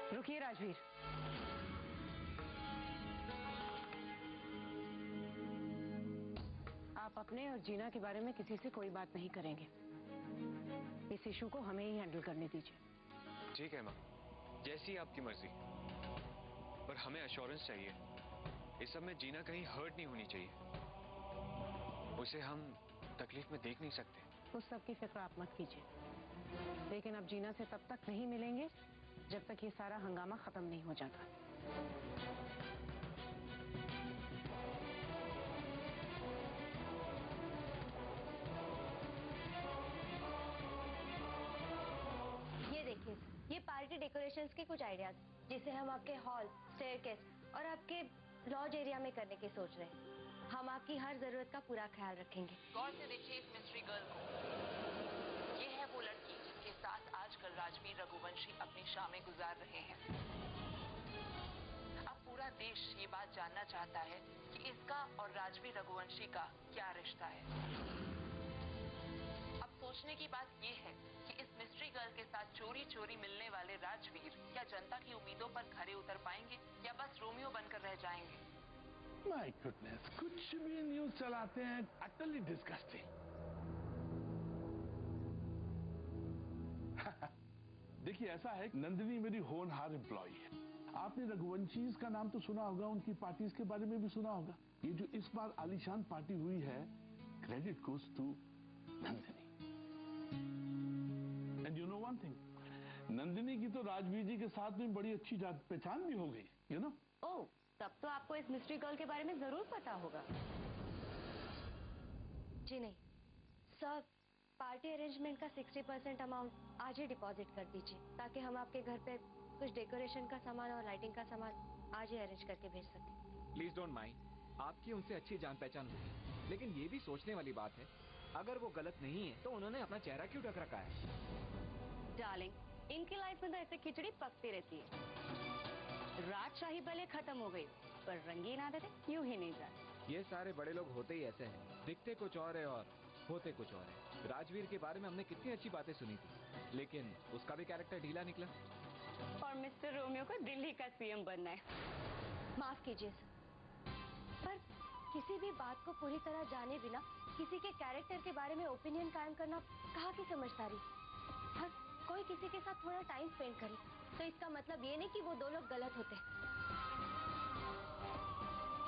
रुकिए राजवीर। आप अपने और जीना के बारे में किसी से कोई बात नहीं करेंगे। इस इशू को हमें ही हैंडल करने दीजिए। ठीक है माँ, जैसी आपकी मर्जी, पर हमें एश्योरेंस चाहिए। इस सब में जीना कहीं हर्ट नहीं होनी चाहिए। उसे हम तकलीफ में देख नहीं सकते। उस सब की फिक्र आप मत कीजिए, लेकिन अब जीना से तब तक नहीं मिलेंगे जब तक ये सारा हंगामा खत्म नहीं हो जाता। ये देखिए, ये पार्टी डेकोरेशंस के कुछ आइडियाज जिसे हम आपके हॉल, स्टेयरकेस और आपके लॉज एरिया में करने की सोच रहे हैं। हम आपकी हर जरूरत का पूरा ख्याल रखेंगे। गौर से देखिए इस मिस्ट्री गर्ल को। ये है वो लड़की जिसके साथ आजकल राजवीर रघुवंशी अपनी शामें गुजार रहे हैं। अब पूरा देश ये बात जानना चाहता है कि इसका और राजवीर रघुवंशी का क्या रिश्ता है। अब सोचने की बात ये है कि इस मिस्ट्री गर्ल के साथ चोरी चोरी मिलने वाले राजवीर क्या जनता की उम्मीदों पर खरे उतर पाएंगे या बस रोमियो बनकर रह जाएंगे। माय गुडनेस, कुछ भी न्यूज चलाते हैं, अटली डिस्गस्टिंग। देखिए ऐसा है, नंदिनी मेरी होनहार एम्प्लॉई है। आपने रघुवंशीज का नाम तो सुना होगा, उनकी पार्टीज के बारे में भी सुना होगा। ये जो इस बार आलीशान पार्टी हुई है, credit goes to Nandini. And you know one thing, Nandini की तो राजवीर जी के साथ में बड़ी अच्छी जान पहचान भी हो गई, यू नो। ओह, तब तो आपको इस मिस्ट्री गर्ल के बारे में जरूर पता होगा। जी नहीं सर, पार्टी अरेंजमेंट का 60% अमाउंट आज ही डिपॉजिट कर दीजिए, ताकि हम आपके घर पे कुछ डेकोरेशन का सामान और लाइटिंग का सामान आज ही अरेंज करके भेज सकें। प्लीज डोंट माइंड, आपकी उनसे अच्छी जान पहचान होगी, लेकिन ये भी सोचने वाली बात है, अगर वो गलत नहीं है तो उन्होंने अपना चेहरा क्यों ढक रखा है। डार्लिंग, इनकी लाइफ में तो ऐसे खिचड़ी पकती रहती है। राजशाही भले खत्म हो गई, पर रंगीन आदतें यूं ही नहीं जाती। ये सारे बड़े लोग होते ही ऐसे हैं, दिखते कुछ और है और होते कुछ और है। राजवीर के बारे में हमने कितनी अच्छी बातें सुनी थी, लेकिन उसका भी कैरेक्टर ढीला निकला। और मिस्टर रोमियो को दिल्ली का सीएम बनना है। माफ कीजिए सर, पर किसी भी बात को पूरी तरह जाने बिना किसी के कैरेक्टर के बारे में ओपिनियन कायम करना कहाँ की समझदारी। हाँ, कोई किसी के साथ थोड़ा टाइम स्पेंड करे तो इसका मतलब ये नहीं कि वो दो लोग गलत होते।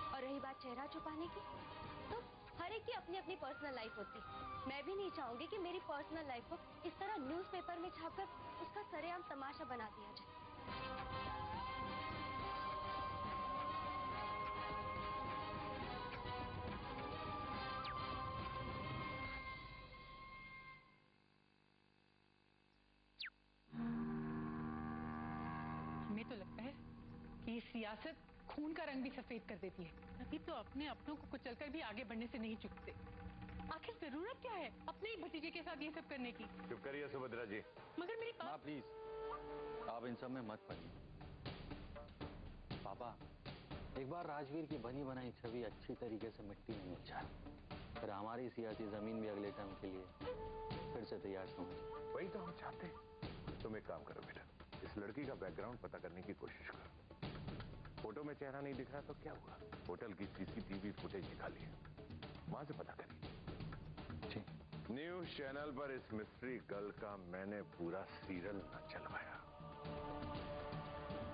और रही बात चेहरा छुपाने की, तो हर एक की अपनी अपनी पर्सनल लाइफ होती। मैं भी नहीं चाहूंगी कि मेरी पर्सनल लाइफ को इस तरह न्यूज़पेपर में छापकर उसका सरेआम तमाशा बना दिया जाए। हमें तो लगता है कि ये सियासत खून का रंग भी सफेद कर देती है, तभी तो अपने अपनों को कुचलकर भी आगे बढ़ने से नहीं चूकते। आखिर जरूरत क्या है अपने ही भतीजे के साथ ये सब करने की। चुप करिए सुभद्रा जी। मगर मेरी माँ प्लीज, आप इन सब में मत पड़िए। पापा, एक बार राजवीर की बनी बनाई छवि अच्छी तरीके से मिट्टी में मिल जाए, फिर हमारी सियासी जमीन भी अगले टर्म के लिए फिर से तैयार होंगी। वही तो हम चाहते हैं। तुम एक काम करो बेटा, इस लड़की का बैकग्राउंड पता करने की कोशिश करो। फोटो में चेहरा नहीं दिख रहा तो क्या हुआ, होटल की सीसीटीवी फुटेज निकालिए, वहां से पता करिए। न्यूज चैनल पर इस मिस्ट्री गर्ल का मैंने पूरा सीरियल न चलवाया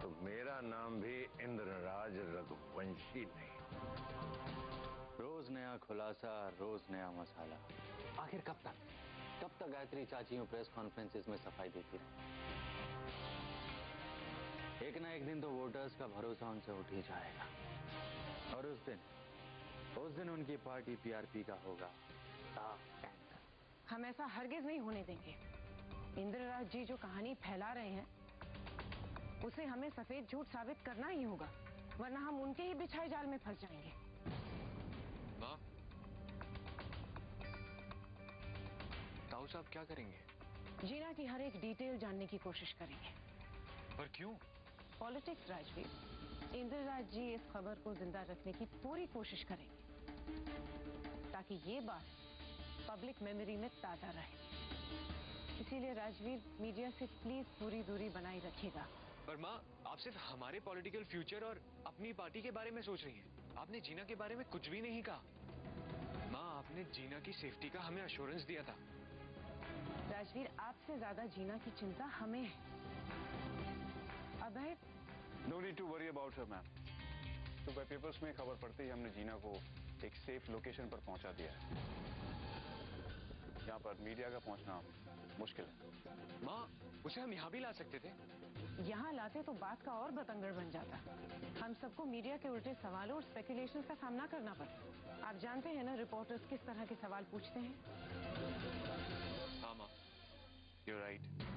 तो मेरा नाम भी इंद्रराज रघुवंशी नहीं। रोज नया खुलासा, रोज नया मसाला। आखिर कब तक गायत्री चाची प्रेस कॉन्फ्रेंसेस में सफाई देती रही। एक ना एक दिन तो वोटर्स का भरोसा उनसे उठ ही जाएगा, और उस दिन उनकी पार्टी पीआरपी का होगा। हम ऐसा हरगिज नहीं होने देंगे। इंद्रराज जी जो कहानी फैला रहे हैं उसे हमें सफेद झूठ साबित करना ही होगा, वरना हम उनके ही बिछाए जाल में फंस जाएंगे। माँ, ताऊ साहब क्या करेंगे? जीना की हर एक डिटेल जानने की कोशिश करेंगे। पर क्यों? पॉलिटिक्स राजवीर, इंद्रराज जी इस खबर को जिंदा रखने की पूरी कोशिश करेंगे ताकि ये बात पब्लिक मेमोरी में ताजा रहे। इसीलिए राजवीर, मीडिया से प्लीज पूरी दूरी बनाए रखिएगा। पर माँ, आप सिर्फ हमारे पॉलिटिकल फ्यूचर और अपनी पार्टी के बारे में सोच रही हैं। आपने जीना के बारे में कुछ भी नहीं कहा। माँ, आपने जीना की सेफ्टी का हमें अश्योरेंस दिया था। राजवीर, आपसे ज्यादा जीना की चिंता हमें है। Abhay, no need to worry about her ma'am. सुबह पेपर्स में खबर पड़ते ही हमने जीना को एक सेफ लोकेशन पर पहुंचा दिया है। यहाँ पर मीडिया का पहुंचना मुश्किल है। माँ, उसे हम यहाँ भी ला सकते थे। यहाँ लाते तो बात का और बतंगड़ बन जाता। हम सबको मीडिया के उल्टे सवालों और स्पेकुलेशन का सामना करना पड़ता। आप जानते हैं ना रिपोर्टर्स किस तरह के सवाल पूछते हैं। हाँ माँ, you're right.